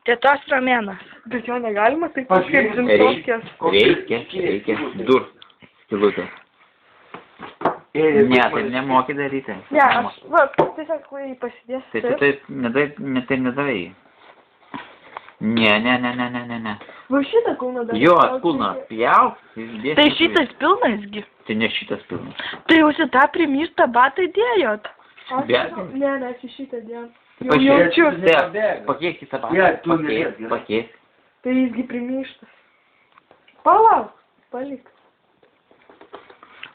Tetos ramėnas. Bet jo negalima taip pat kaip džinsovkės. Reikia. Dur. Skilutė. Ne, tai nemoki daryti. Ne, aš, va, tiesiog jį pasidėsiu. Tai tu taip nedarai. Ne. Va šitą kulną dar. Jo, kulną pjauk. Tai šitas pilnasgi. Tai ne šitas pilnas. Tai jau šitą primystą batą dėjot. Ne, čia šitą dėjom. Jau Pažiūrėk, jaučiu. Pakeik kitą batą. Pakeik. Tai jisgi primyštas. Palauk, palik.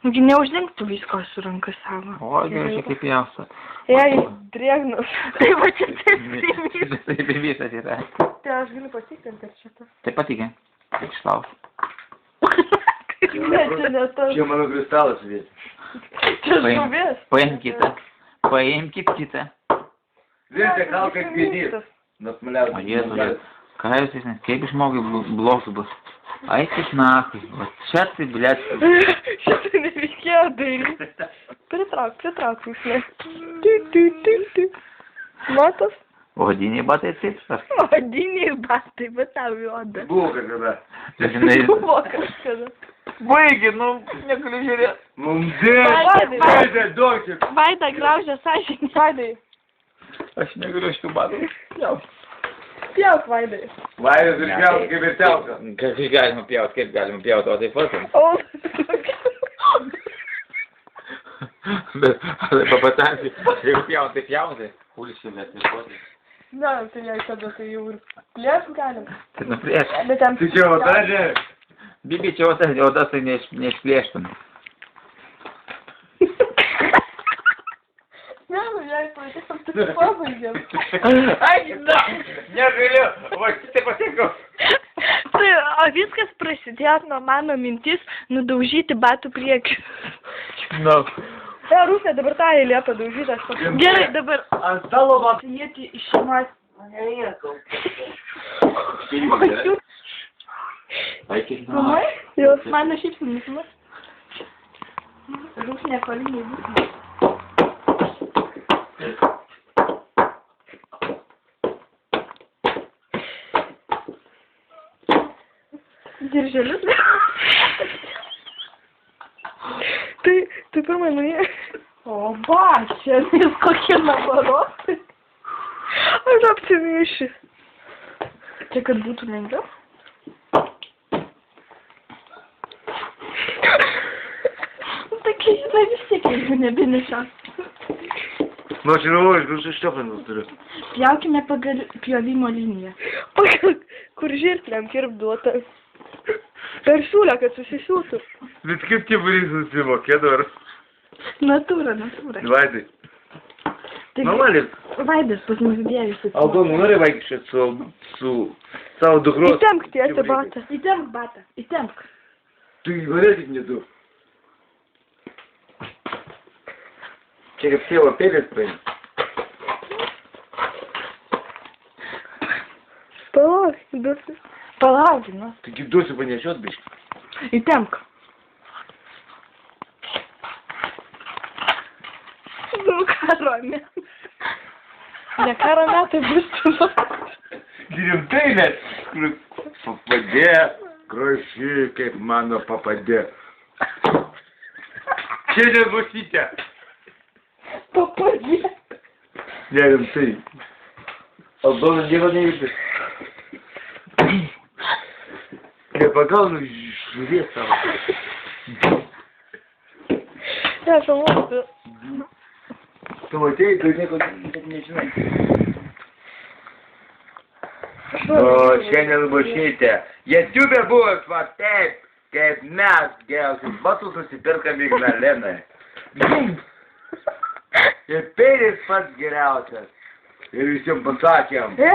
Nugi neuždengtų visko su ranka savo. O, gerai, kaip jausia. Jei, drėgnas. Tai va čia taip primystas. Tai primystas yra. Tai aš galiu patikrinti, ar čia tas. Tai patikė. Tik išlauk. Ne, čia ne tas. Čia mano kristalas vėsi. Čia žuvis. Paimkit kitą. Vėsi gal kaip gėdys. O Jėzus, ką jūs esate, kaip žmogui blogas bus? Aikis nachui, va čia tai, blėt. Šitą nereikėjo daryti. Pritrauk, jūsle. Matos? Odiniai batai taip, ar? Odiniai batai, bet tau juoda. Buvo kažkada. Buvo kažkada. Baigi, nu, negaliu žiūrėti. Mums dėdė, duokit. Vaida graužia sąžinį. Vaidai. Aš negaliu šitų batų. Pjauk, Vaidai. Vaidas ir pjaut kaip ir telka. Kaip galima pjauti, o taip pat. O. Bet, papatansi, jeigu pjauti, tai pjauti. Pulsi, net nešuoti. Ne, tai jei tada tai jau ir plėš galim. Tai nuplėš. Bet ten... Tai čia oda, ne? Bibi, čia oda tai neišplėštum. Ne, nu jei pradėsim, tai pabaigėm. Ai, na, negaliu, va, tai pasiekau. Tai, o viskas prasidėjo nuo mano mintis nudaužyti batų priekį. Nu. Rusė, dabar tą eilę padaužyti, aš pasakysiu. Gerai, dabar. Ant stalo man. Jėti iš šeimos. Aikis Mamai? Jau, mano šypsnis. Rūs nepalygiai bus. Dirželius? Tai pirmai nuėjo. O, ba, čia vis kokie nabarotai. Aš apsimyšiu. Čia kad būtų lengviau. Tokia, žinai, vis tiek, jeigu nebenešios. Nu, aš žinau, aš visus štioplinus turiu. Pjaukime pagal pjovimo liniją. Pagal, kur žirklėm kirpduota. Per siūlę, kad susisiūtų. Bet kaip tie būrys susimokėdo, ar? Natūra. Vaidai. Normaliai. Vaidas pas mus dėjus. Aldonu, nori vaikščioti su savo dukros? Įtemk tiesią batą. Įtemk batą. Įtemk. Tu į mane tik nedu. Čia kaip tėvo pėlės paėmė. Palauk, duosiu. Palauk, nu. Taigi duosiu panešiot, biškį. Įtemk. Nu, karome. Ne karome, tai bus tu. Rimtai net. Papadė, graži kaip mano papadė. Čia nebusytė. Papadė. Ne, rimtai. Aldona nieko neįpės. Nepagaunu žuvies savo. Ne, šamuosiu. Tu matėjai, tu nieko nežinai. O šiandien bušytė. Jėtiubė buvo va taip, kaip mes geriausius batus nusipirkam Ignalinoje. Ir peilis pats geriausias. Ir visiems pasakėm. Ne,